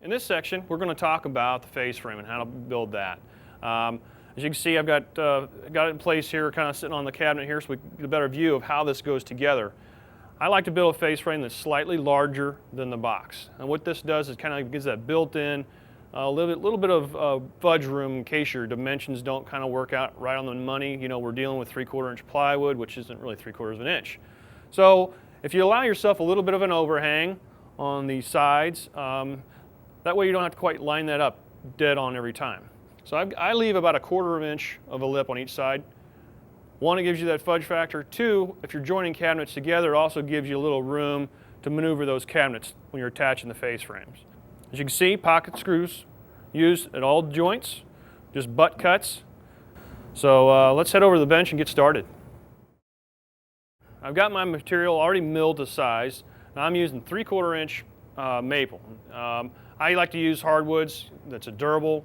In this section, we're going to talk about the face frame and how to build that. As you can see, I've got it in place here, kind of sitting on the cabinet here, so we get a better view of how this goes together. I like to build a face frame that's slightly larger than the box. And what this does is kind of gives that built-in a little bit of fudge room in case your dimensions don't kind of work out right on the money. You know, we're dealing with 3/4 inch plywood, which isn't really 3/4 of an inch. So if you allow yourself a little bit of an overhang on the sides, that way you don't have to quite line that up dead on every time. So I leave about 1/4 inch of a lip on each side. One, it gives you that fudge factor. Two, if you're joining cabinets together, it also gives you a little room to maneuver those cabinets when you're attaching the face frames. As you can see, pocket screws used at all joints, just butt cuts. So let's head over to the bench and get started. I've got my material already milled to size, and I'm using 3/4 inch maple. I like to use hardwoods that's a durable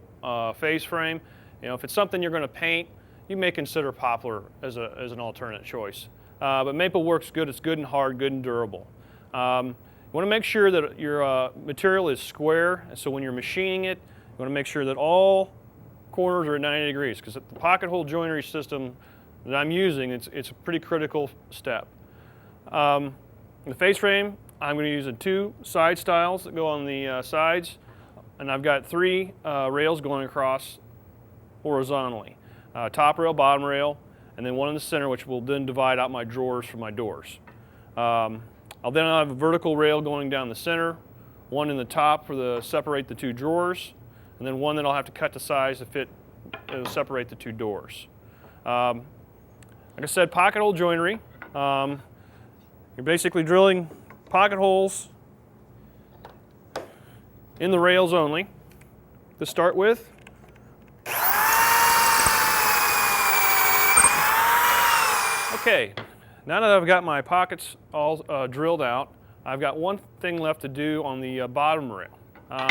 face frame. You know, if it's something you're going to paint, you may consider poplar as an alternate choice. But maple works good. It's good and hard, good and durable. You want to make sure that your material is square, so when you're machining it, you want to make sure that all corners are at 90 degrees, because the pocket hole joinery system that I'm using, it's a pretty critical step. The face frame, I'm going to use 2 side stiles that go on the sides, and I've got 3 rails going across horizontally. Top rail, bottom rail, and then one in the center, which will then divide out my drawers for my doors. I'll then have a vertical rail going down the center, one in the top separate the 2 drawers, and then one that I'll have to cut to size to separate the 2 doors. Like I said, pocket hole joinery. You're basically drilling pocket holes in the rails only to start with. Okay, now that I've got my pockets all drilled out, I've got one thing left to do on the bottom rail.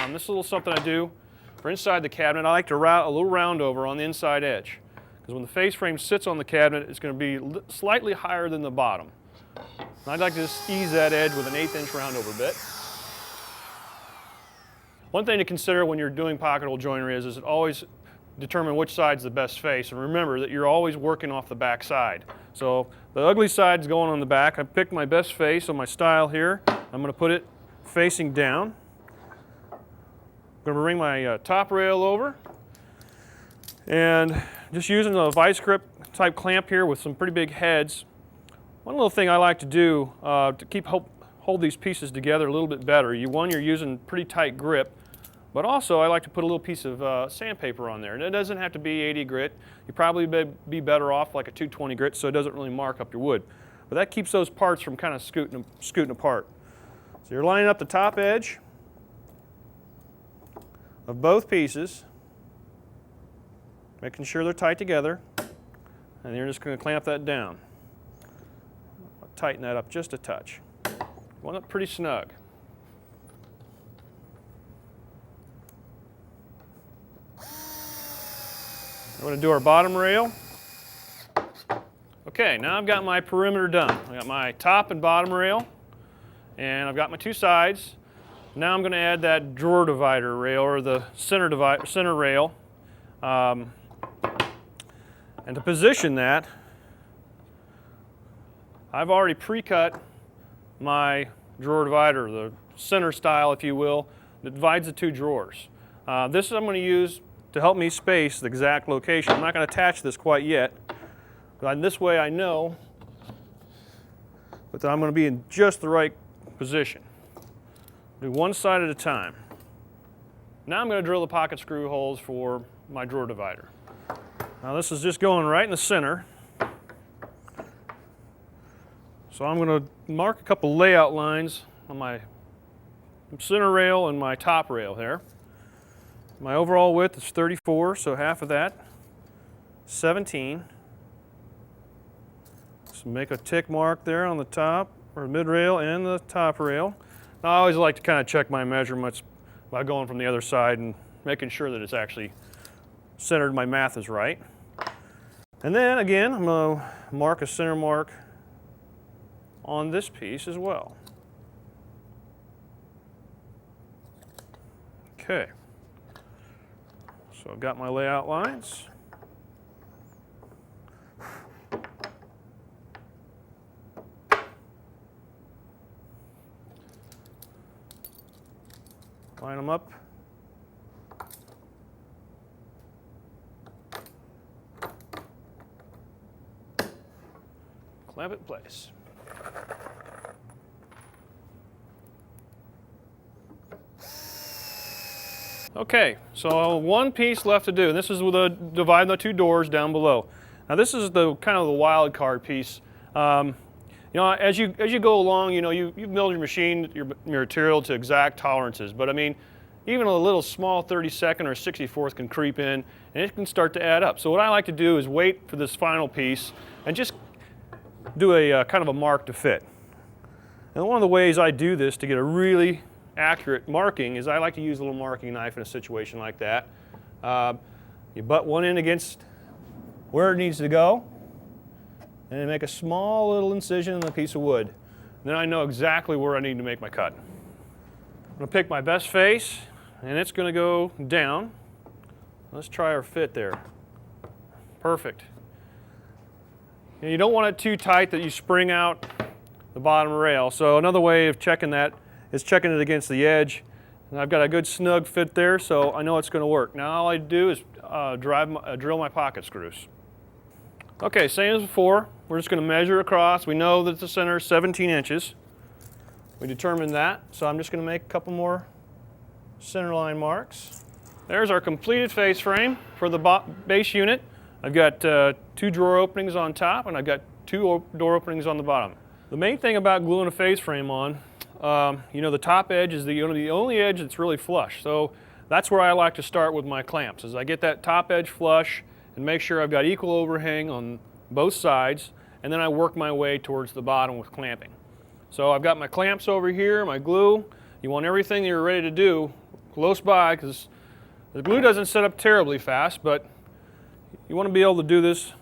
This is a little something I do for inside the cabinet. I like to route a little round over on the inside edge, because when the face frame sits on the cabinet, it's going to be slightly higher than the bottom. And I'd like to just ease that edge with an 1/8 inch round over bit. One thing to consider when you're doing pocket hole joinery is it always determine which side's the best face, and remember that you're always working off the back side. So the ugly side's going on the back. I picked my best face on my style here. I'm going to put it facing down. I'm going to bring my top rail over, and just using a vice grip type clamp here with some pretty big heads. One little thing I like to do to hold these pieces together a little bit better, you're using pretty tight grip, but also I like to put a little piece of sandpaper on there. And it doesn't have to be 80 grit. You'd probably be better off like a 220 grit, so it doesn't really mark up your wood. But that keeps those parts from kind of scooting apart. So you're lining up the top edge of both pieces, making sure they're tight together, and you're just going to clamp that down. Tighten that up just a touch. Want it pretty snug. We're going to do our bottom rail. Okay, now I've got my perimeter done. I got my top and bottom rail, and I've got my 2 sides. Now I'm going to add that drawer divider rail, or the center rail. And to position that, I've already pre-cut my drawer divider, the center style, if you will, that divides the 2 drawers. This I'm going to use to help me space the exact location. I'm not going to attach this quite yet, but this way I know that I'm going to be in just the right position. Do one side at a time. Now I'm going to drill the pocket screw holes for my drawer divider. Now this is just going right in the center. So I'm going to mark a couple layout lines on my center rail and my top rail here. My overall width is 34, so half of that, 17. So make a tick mark there on the top, or mid rail and the top rail. Now, I always like to kind of check my measurements by going from the other side and making sure that it's actually centered, my math is right. And then again, I'm going to mark a center mark on this piece as well. Okay. So I've got my layout lines. Line them up. Clamp it in place. Okay, so one piece left to do, and this is with dividing the two doors down below. Now this is the kind of the wild card piece. You know, as you go along, you know, you build your machine, your material to exact tolerances. But I mean, even a little small 32nd or 64th can creep in, and it can start to add up. So what I like to do is wait for this final piece and just do a kind of a mark to fit. And one of the ways I do this to get a really accurate marking is I like to use a little marking knife in a situation like that. You butt one in against where it needs to go, and make a small little incision in the piece of wood. Then I know exactly where I need to make my cut. I'm going to pick my best face, and it's going to go down. Let's try our fit there. Perfect. And you don't want it too tight that you spring out the bottom rail. So another way of checking that is checking it against the edge. And I've got a good snug fit there, so I know it's going to work. Now all I do is drill my pocket screws. Okay, same as before. We're just going to measure across. We know that the center is 17 inches. We determined that, so I'm just going to make a couple more center line marks. There's our completed face frame for the base unit. I've got 2 drawer openings on top, and I've got 2 door openings on the bottom. The main thing about gluing a face frame on, you know, the top edge is the only edge that's really flush. So that's where I like to start with my clamps, is I get that top edge flush and make sure I've got equal overhang on both sides, and then I work my way towards the bottom with clamping. So I've got my clamps over here, my glue. You want everything you're ready to do close by, because the glue doesn't set up terribly fast, but you want to be able to do this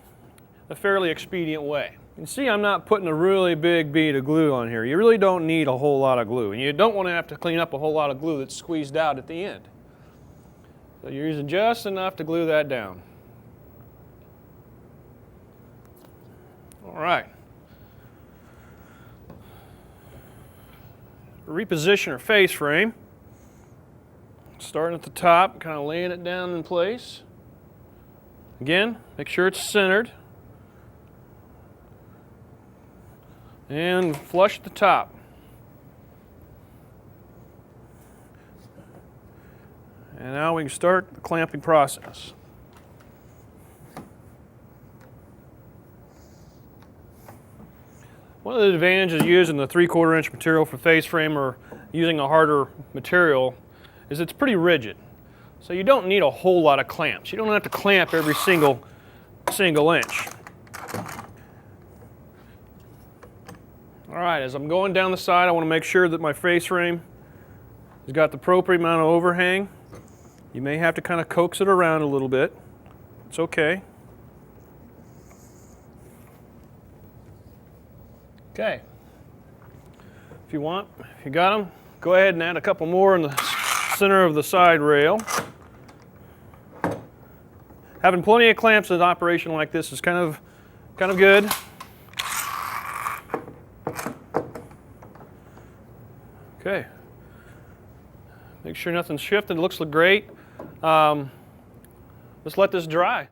a fairly expedient way. You can see I'm not putting a really big bead of glue on here. You really don't need a whole lot of glue, and you don't want to have to clean up a whole lot of glue that's squeezed out at the end. So you're using just enough to glue that down. All right. Reposition our face frame. Starting at the top, kind of laying it down in place. Again, make sure it's centered. And flush at the top. And now we can start the clamping process. One of the advantages of using the 3/4 inch material for face frame or using a harder material is it's pretty rigid. So you don't need a whole lot of clamps. You don't have to clamp every single inch. All right, as I'm going down the side, I want to make sure that my face frame has got the appropriate amount of overhang. You may have to kind of coax it around a little bit. It's okay. Okay. If you want, if you got them, go ahead and add a couple more in the center of the side rail. Having plenty of clamps in an operation like this is kind of good. Okay. Make sure nothing's shifted. It looks great. Let's let this dry.